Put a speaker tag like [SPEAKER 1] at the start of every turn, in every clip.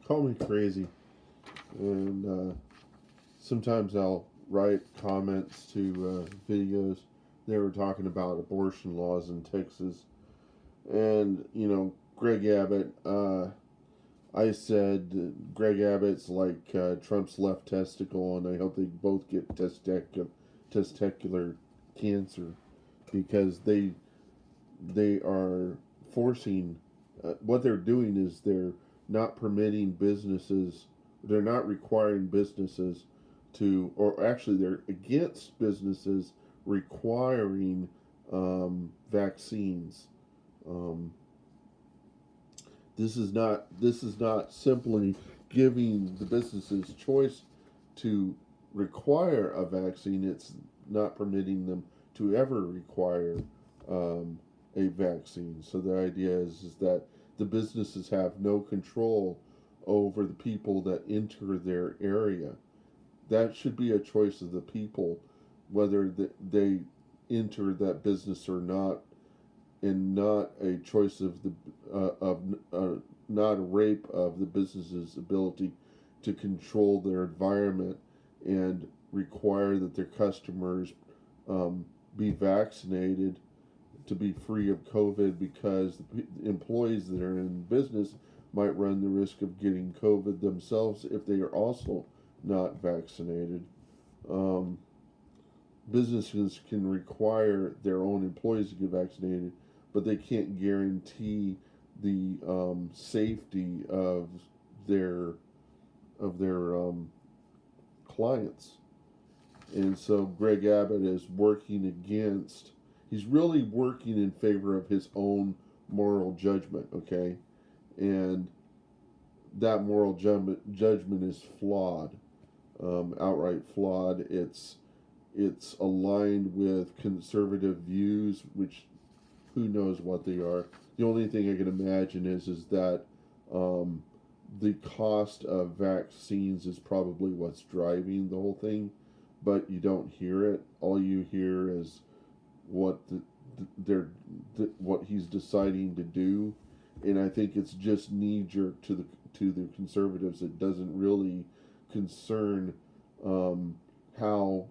[SPEAKER 1] call me crazy, and sometimes I'll write comments to videos. They were talking about abortion laws in Texas, and Greg Abbott. I said Greg Abbott's like Trump's left testicle, and I hope they both get testicular cancer because they are forcing. What they're doing is they're not permitting businesses. They're not requiring businesses to, or actually, they're against businesses requiring vaccines. Um, this is not simply giving the businesses choice to require a vaccine. It's not permitting them to ever require um, a vaccine. So the idea is that the businesses have no control over the people that enter their area. That should be a choice of the people, whether they enter that business or not, and not a choice of the of not a rape of the business's ability to control their environment and require that their customers um, be vaccinated to be free of COVID, because the employees that are in business might run the risk of getting COVID themselves if they are also not vaccinated. Um, Businesses can require their own employees to get vaccinated, but they can't guarantee the safety their of their clients. And so Greg Abbott is working against. He's really working in favor of his own moral judgment. Okay, and that moral judgment is flawed, outright flawed. It's aligned with conservative views, which who knows what they are. The only thing I can imagine is that um, the cost of vaccines is probably what's driving the whole thing, but you don't hear it. All you hear is what what he's deciding to do, and I think it's just knee jerk to the conservatives. It doesn't really concern um, how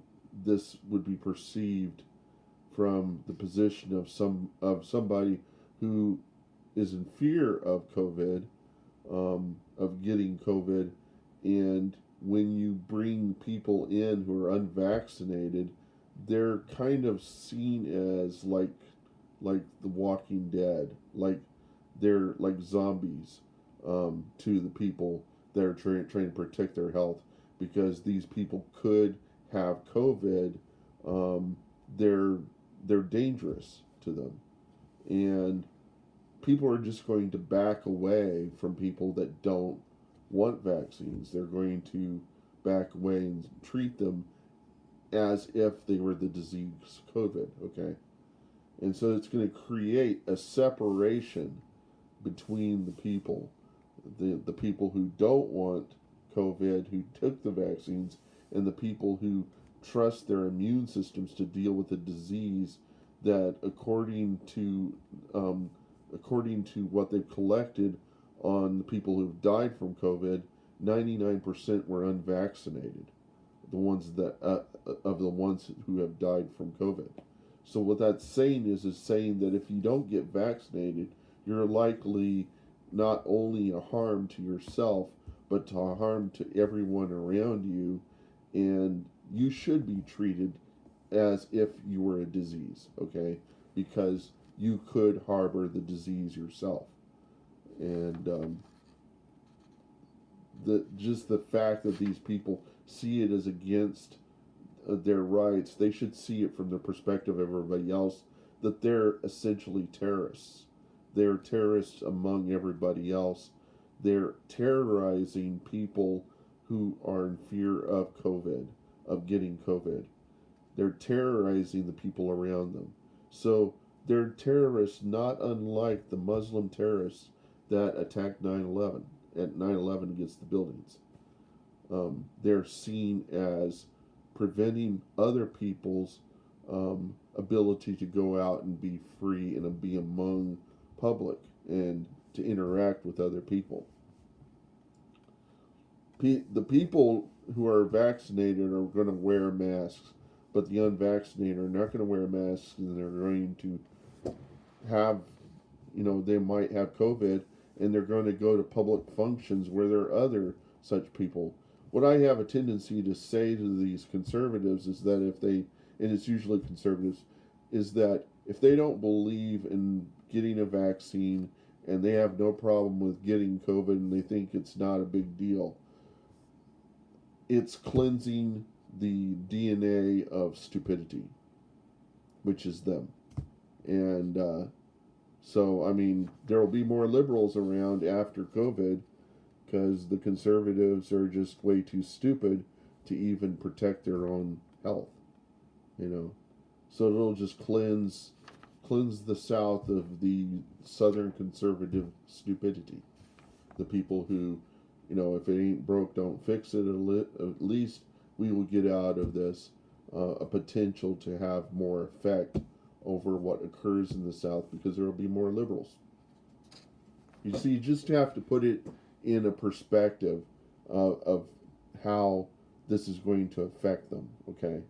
[SPEAKER 1] this would be perceived from the position of somebody who is in fear of COVID, of getting COVID, and when you bring people in who are unvaccinated, they're kind of seen as like the Walking Dead, like they're like zombies to the people that are trying to protect their health, because these people could have COVID. Um, they're they're dangerous to them, and people are just going to back away from people that don't want vaccines. They're going to back away and treat them as if they were the disease COVID. Okay, and so it's going to create a separation between the people, the people who don't want COVID, who took the vaccines, and the people who trust their immune systems to deal with a disease that, according to what they've collected on the people who've died from COVID, 99% were unvaccinated. The ones that of the ones who have died from COVID. So what that's saying is saying that if you don't get vaccinated, you're likely not only a harm to yourself, but to a harm to everyone around you, and you should be treated as if you were a disease, okay? Because you could harbor the disease yourself, and the fact that these people see it as against their rights, they should see it from the perspective of everybody else, that they're essentially terrorists. They're terrorists among everybody else. They're terrorizing people who are in fear of COVID, of getting COVID. They're terrorizing the people around them. So they're terrorists not unlike the Muslim terrorists that attacked 9/11 at 9/11 against the buildings. They're seen as preventing other people's ability to go out and be free and be among public and to interact with other people. the people who are vaccinated are going to wear masks, but the unvaccinated are not going to wear masks, and they're going to have, they might have COVID, and they're going to go to public functions where there are other such people. What I have a tendency to say to these conservatives is that if they, and it's usually conservatives, is that if they don't believe in getting a vaccine and they have no problem with getting COVID and they think it's not a big deal, it's cleansing the DNA of stupidity, which is them. And so, I mean, there will be more liberals around after COVID because the conservatives are just way too stupid to even protect their own health, you know. So it'll just cleanse the South of the Southern conservative stupidity. The people who, if it ain't broke, don't fix it. At least we will get out of this a potential to have more effect over what occurs in the South because there will be more liberals. You see, you just have to put it in a perspective of how this is going to affect them, okay?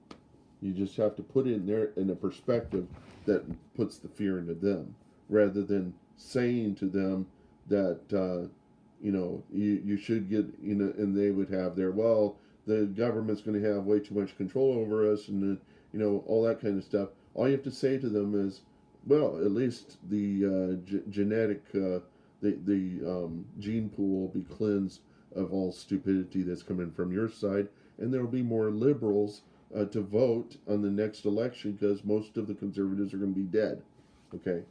[SPEAKER 1] You just have to put it in there in a perspective that puts the fear into them rather than saying to them that, you should get, and they would have their, well, the government's going to have way too much control over us and, all that kind of stuff. All you have to say to them is, well, at least the genetic, the gene pool will be cleansed of all stupidity that's coming from your side, and there will be more liberals to vote on the next election because most of the conservatives are going to be dead. Okay.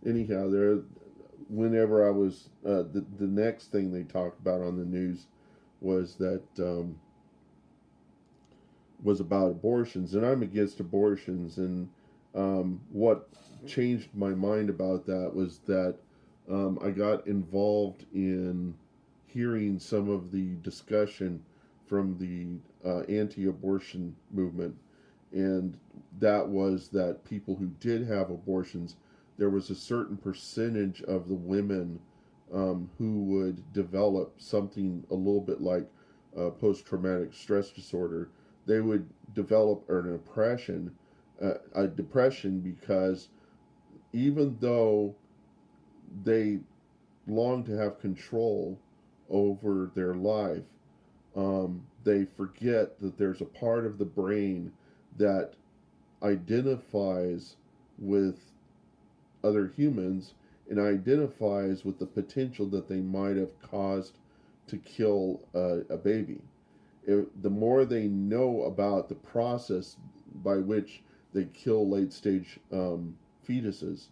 [SPEAKER 1] Anyhow, whenever I was, the next thing they talked about on the news was that, was about abortions, and I'm against abortions, and what changed my mind about that was that I got involved in hearing some of the discussion from the anti-abortion movement, and that was that people who did have abortions, there was a certain percentage of the women who would develop something a little bit like post-traumatic stress disorder. They would develop a depression because even though they long to have control over their life, they forget that there's a part of the brain that identifies with other humans and identifies with the potential that they might have caused to kill a baby. The more they know about the process by which they kill late stage fetuses,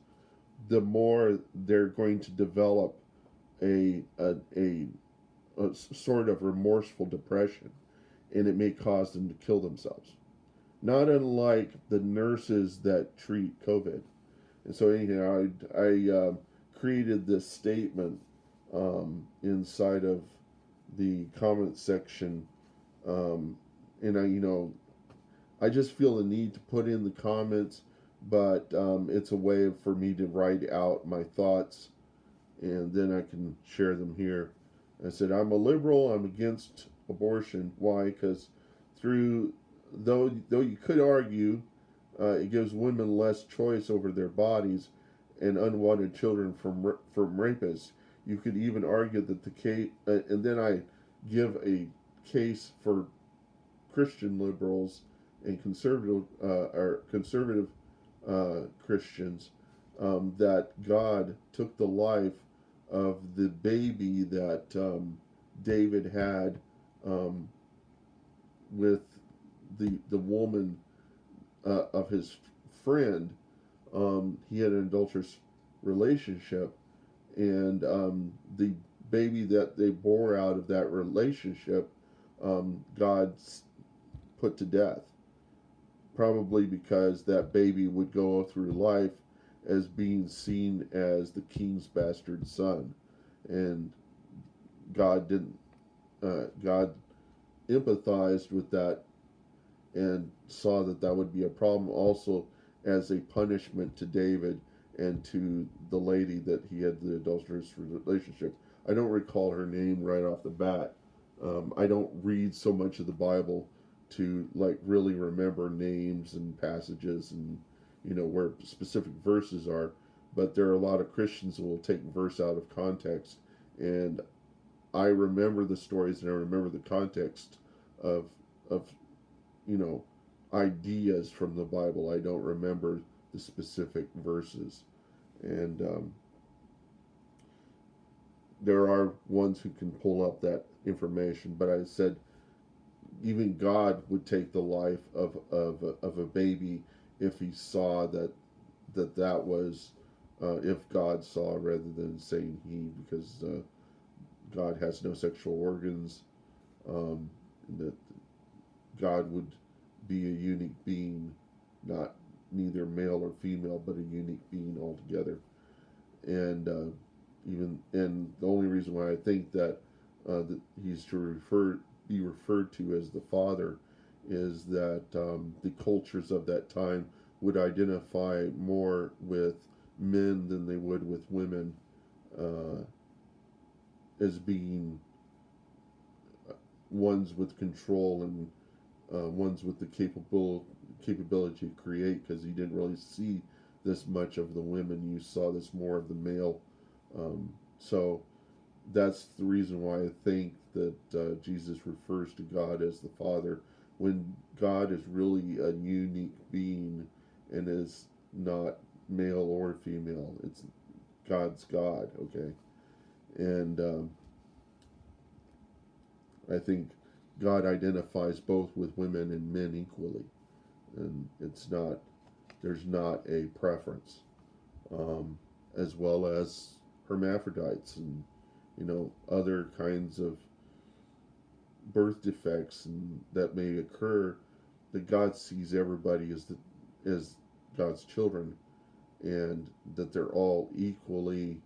[SPEAKER 1] the more they're going to develop a sort of remorseful depression, and it may cause them to kill themselves. Not unlike the nurses that treat COVID. And so anyhow, I created this statement inside of the comment section, and I just feel the need to put in the comments, but it's a way for me to write out my thoughts, and then I can share them here. I said, I'm a liberal, I'm against abortion. Why? Because though you could argue it gives women less choice over their bodies and unwanted children from rapists, you could even argue that the case, and then I give a case for Christian liberals and conservative Christians, that God took the life of the baby that David had with the woman of his friend. He had an adulterous relationship, and the baby that they bore out of that relationship, God put to death, probably because that baby would go through life as being seen as the king's bastard son, and God didn't. God empathized with that and saw that that would be a problem, also as a punishment to David and to the lady that he had the adulterous relationship. I don't recall her name right off the bat. I don't read so much of the Bible to like really remember names and passages and where specific verses are. But there are a lot of Christians who will take verse out of context, and I remember the stories and I remember the context of of you know ideas from the Bible. I don't remember the specific verses, and there are ones who can pull up that information. But I said even God would take the life of a baby if he saw that was if God saw rather than saying he, because God has no sexual organs. Um, that God would be a unique being, not neither male or female, but a unique being altogether. And and the only reason why I think that he's to be referred to as the Father is that the cultures of that time would identify more with men than they would with women, uh, as being ones with control and ones with the capability to create, because you didn't really see this much of the women. You saw this more of the male. So that's the reason why I think that Jesus refers to God as the Father, when God is really a unique being and is not male or female. It's God's God, okay? And I think God identifies both with women and men equally, and there's not a preference, um, as well as hermaphrodites and other kinds of birth defects and that may occur. That God sees everybody as God's children, and that they're all equally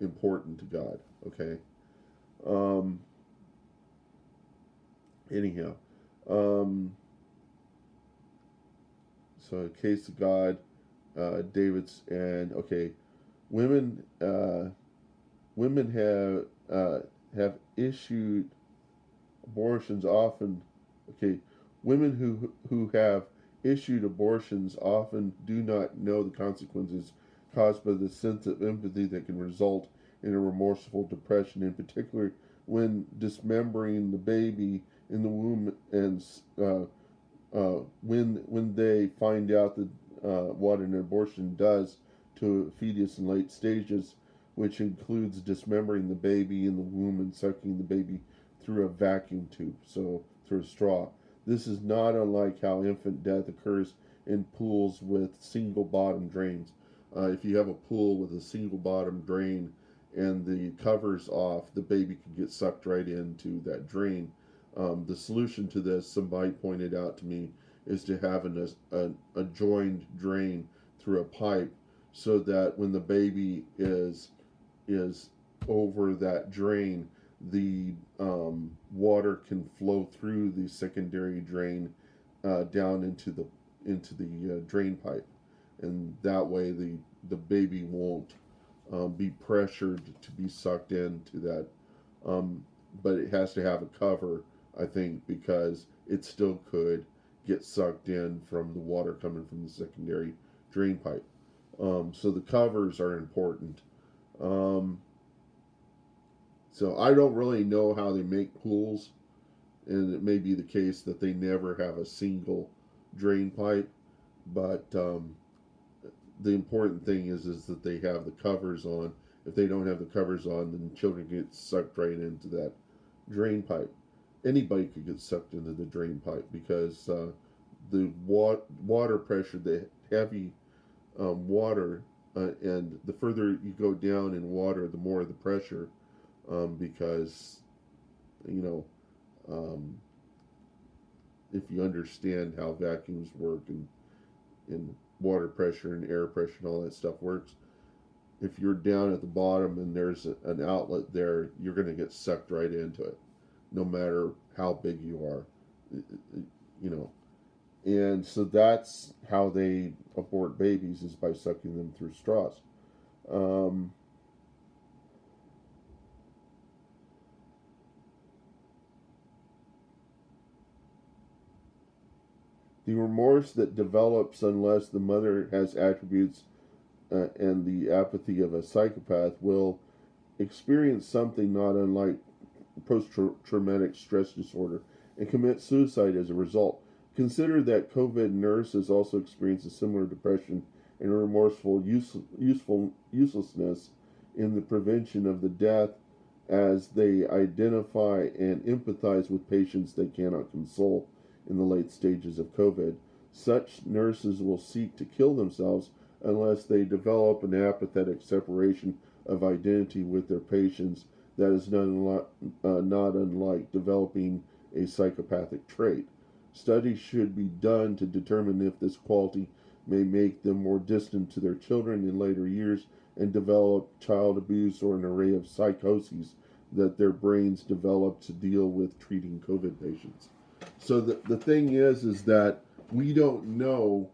[SPEAKER 1] important to God. Okay. Um, anyhow, um, so case of God, David's and okay, women. Women have issued abortions often. Okay, women who have issued abortions often do not know the consequences caused by the sense of empathy that can result in a remorseful depression, in particular when dismembering the baby in the womb, and when they find out that what an abortion does to a fetus in late stages, which includes dismembering the baby in the womb and sucking the baby through a vacuum tube, so through a straw. This is not unlike how infant death occurs in pools with single bottom drains. If you have a pool with a single bottom drain and the cover's off, the baby could get sucked right into that drain. The solution to this, somebody pointed out to me, is to have a joined drain through a pipe, so that when the baby is over that drain, the water can flow through the secondary drain down into the drain pipe, and that way the baby won't be pressured to be sucked into that. Um, but it has to have a cover, I think, because it still could get sucked in from the water coming from the secondary drain pipe. So the covers are important. Um, so I don't really know how they make pools, and it may be the case that they never have a single drain pipe, but the important thing is that they have the covers on. If they don't have the covers on, then children get sucked right into that drain pipe. Anybody could get sucked into the drain pipe, because the water pressure, the heavy water, and the further you go down in water, the more the pressure, because you know um, if you understand how vacuums work and water pressure and air pressure and all that stuff works, if you're down at the bottom and there's an outlet there, you're going to get sucked right into it, no matter how big you are, you know. And so that's how they abort babies, is by sucking them through straws. Um, The remorse that develops unless the mother has attributes and the apathy of a psychopath will experience something not unlike post traumatic stress disorder and commit suicide as a result. Consider that COVID nurses also experience a similar depression and remorseful uselessness in the prevention of the death as they identify and empathize with patients they cannot console in the late stages of COVID. Such nurses will seek to kill themselves unless they develop an apathetic separation of identity with their patients that is not unlike developing a psychopathic trait. Studies should be done to determine if this quality may make them more distant to their children in later years and develop child abuse or an array of psychoses that their brains develop to deal with treating COVID patients. So the thing is that we don't know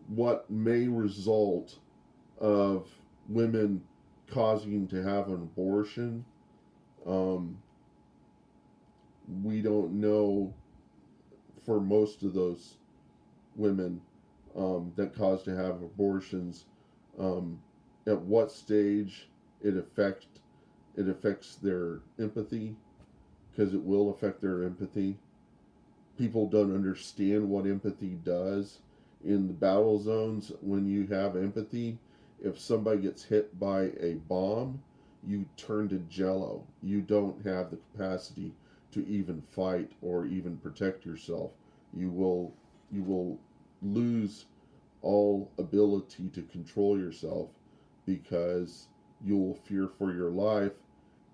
[SPEAKER 1] what may result of women causing to have an abortion. Um, we don't know for most of those women that cause to have abortions um, at what stage it affects their empathy, because it will affect their empathy. People don't understand what empathy does. In the battle zones, when you have empathy, if somebody gets hit by a bomb, you turn to jello. You don't have the capacity to even fight or even protect yourself. You will lose all ability to control yourself because you will fear for your life,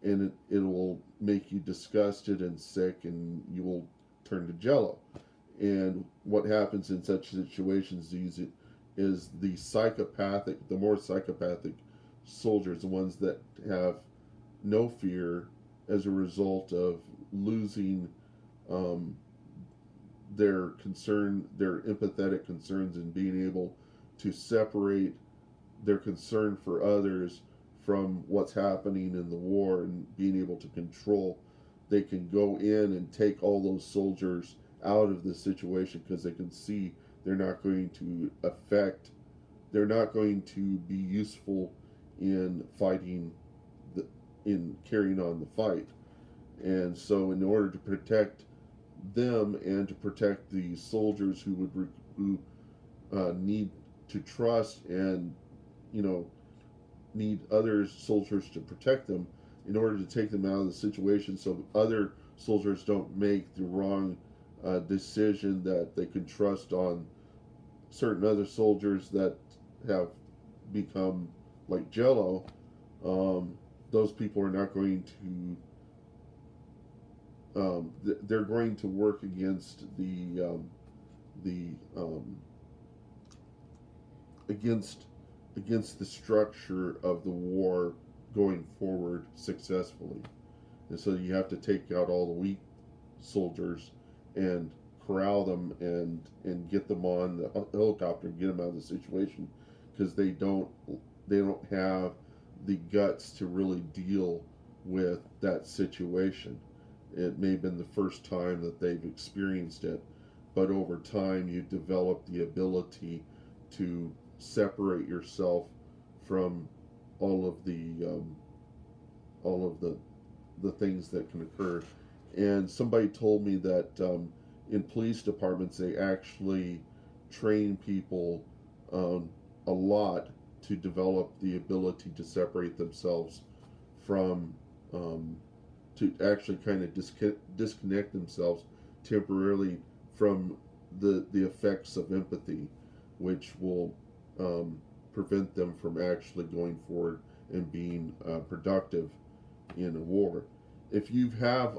[SPEAKER 1] and it will make you disgusted and sick, and you will turn to jello. And what happens in such situations is the more psychopathic soldiers, the ones that have no fear as a result of losing um, their empathetic concerns, and being able to separate their concern for others from what's happening in the war and being able to control. They can go in and take all those soldiers out of the situation because they can see they're not going to they're not going to be useful in fighting, in carrying on the fight. And so, in order to protect them and to protect the soldiers who need to trust and you know need other soldiers to protect them, in order to take them out of the situation so other soldiers don't make the wrong decision that they can trust on certain other soldiers that have become like jello. Those people are not going to they're going to work against the against the structure of the war going forward successfully. And so you have to take out all the weak soldiers and corral them and get them on the helicopter and get them out of the situation, because they don't have the guts to really deal with that situation. It may have been the first time that they've experienced it, but over time you develop the ability to separate yourself from all of the things that can occur. And somebody told me that in police departments they actually train people a lot to develop the ability to separate themselves from to actually kind of disconnect themselves temporarily from the effects of empathy, which will prevent them from actually going forward and being productive in a war. If you have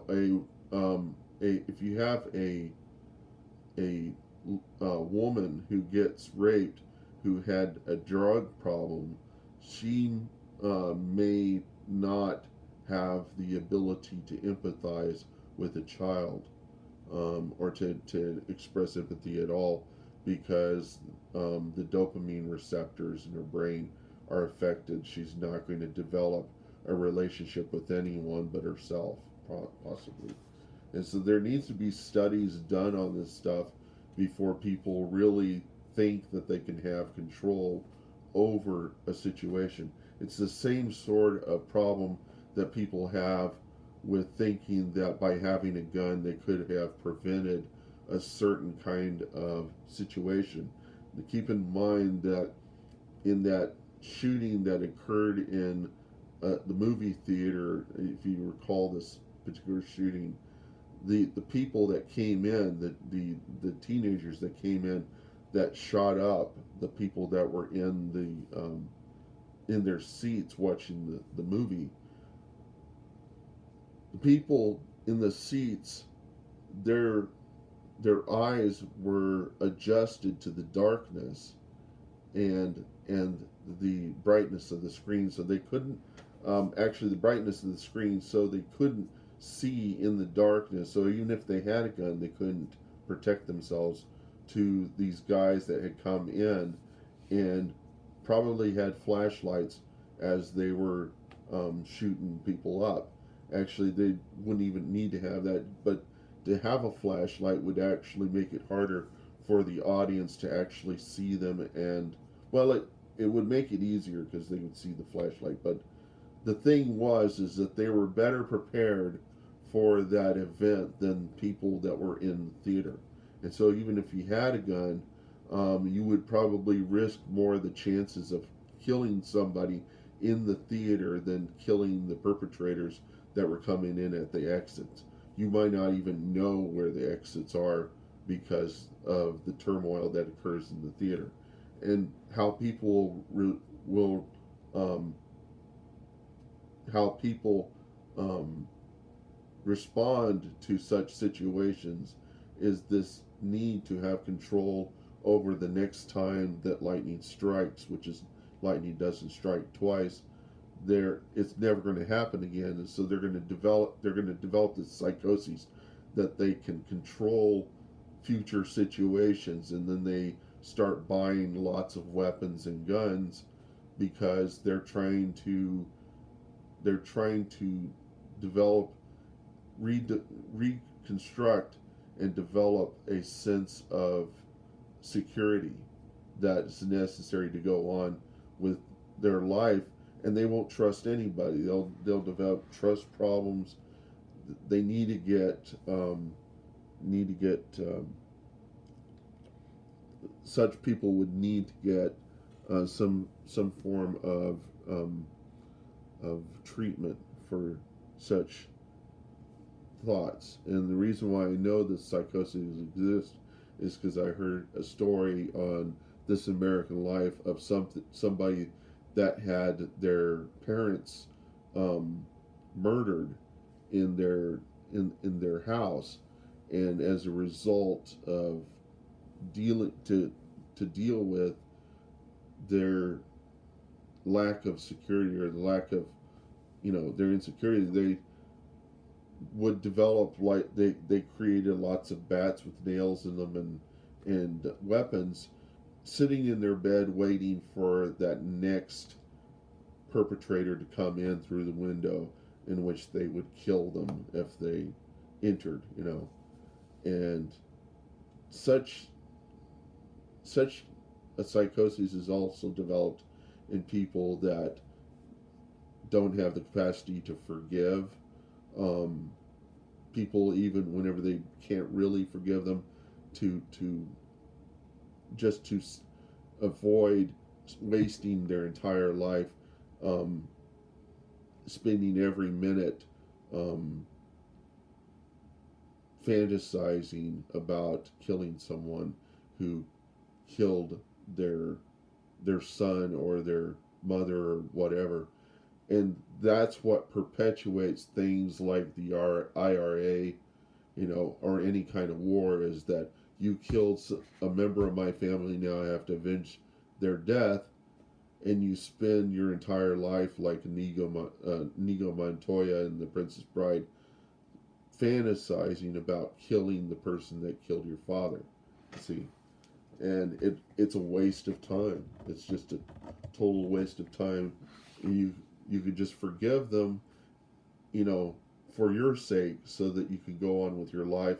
[SPEAKER 1] if you have a woman who gets raped who had a drug problem, she may not have the ability to empathize with a child, or to express empathy at all, because the dopamine receptors in her brain are affected. She's not going to develop a relationship with anyone but herself, possibly. And so there needs to be studies done on this stuff before people really think that they can have control over a situation. It's the same sort of problem that people have with thinking that by having a gun they could have prevented a certain kind of situation. Keep in mind that in that shooting that occurred in the movie theater, if you recall this particular shooting, the people that came in, the teenagers that came in, that shot up the people that were in their seats watching the movie. The people in the seats, their their eyes were adjusted to the darkness and the brightness of the screen, so they couldn't actually the brightness of the screen, so they couldn't see in the darkness. So even if they had a gun, they couldn't protect themselves to these guys that had come in and probably had flashlights as they were shooting people up. Actually, they wouldn't even need to have that, but to have a flashlight would actually make it harder for the audience to actually see them. And well, it would make it easier because they would see the flashlight. But the thing was is that they were better prepared for that event than people that were in theater. And so even if you had a gun, you would probably risk more of the chances of killing somebody in the theater than killing the perpetrators that were coming in at the exits. You might not even know where the exits are because of the turmoil that occurs in the theater, and how people will um, how people um, respond to such situations is this need to have control over the next time that lightning strikes, which is lightning doesn't strike twice. There, it's never going to happen again, and so they're going to develop this psychosis that they can control future situations, and then they start buying lots of weapons and guns because they're trying to develop, reconstruct, and develop a sense of security that's necessary to go on with their life, and they won't trust anybody. They'll develop trust problems. They need to get such people would need to get some form of treatment for such thoughts. And the reason why I know that psychosis exists is because I heard a story on This American Life of somebody that had their parents murdered in their house, and as a result of dealing to deal with their lack of security, or the lack of their insecurity, they would develop, like they created lots of bats with nails in them and weapons, sitting in their bed waiting for that next perpetrator to come in through the window, in which they would kill them if they entered. And such a psychosis is also developed in people that don't have the capacity to forgive people, even whenever they can't really forgive them, to just to avoid wasting their entire life, um, spending every minute um, fantasizing about killing someone who killed their son or their mother or whatever. And that's what perpetuates things like the IRA, or any kind of war, is that you killed a member of my family, now I have to avenge their death. And you spend your entire life like Inigo Montoya in The Princess Bride, fantasizing about killing the person that killed your father. See, and it's a waste of time. It's just a total waste of time. You could just forgive them, for your sake, so that you can go on with your life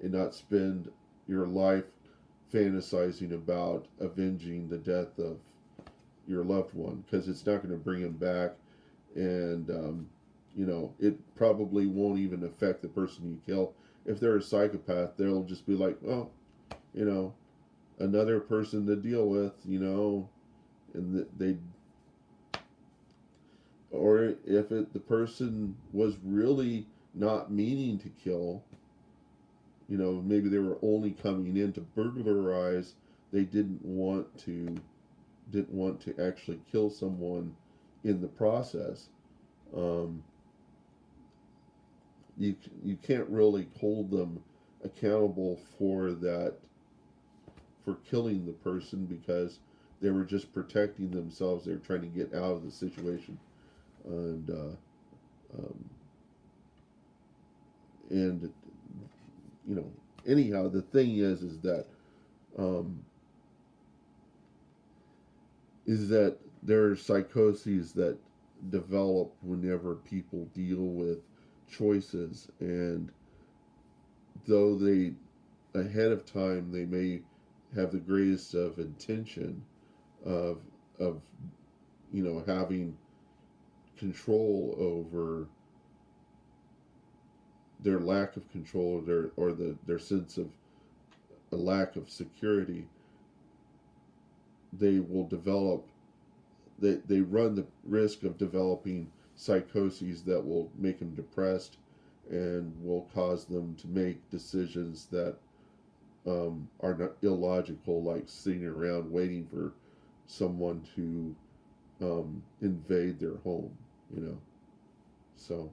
[SPEAKER 1] and not spend your life fantasizing about avenging the death of your loved one, because it's not going to bring them back, and it probably won't even affect the person you kill. If they're a psychopath, they'll just be like, oh, you know, another person to deal with, and they, or if the person was really not meaning to kill, maybe they were only coming in to burglarize. They didn't want to actually kill someone in the process. Um, you can't really hold them accountable for that, for killing the person, because they were just protecting themselves. They were trying to get out of the situation, and and you know anyhow, the thing um, is that there are psychoses that develop whenever people deal with choices, and though they ahead of time they may have the greatest of intention of of having control over their lack of control, their sense of a lack of security, they will develop, they run the risk of developing psychoses that will make them depressed and will cause them to make decisions that are not illogical, like sitting around waiting for someone to invade their home. So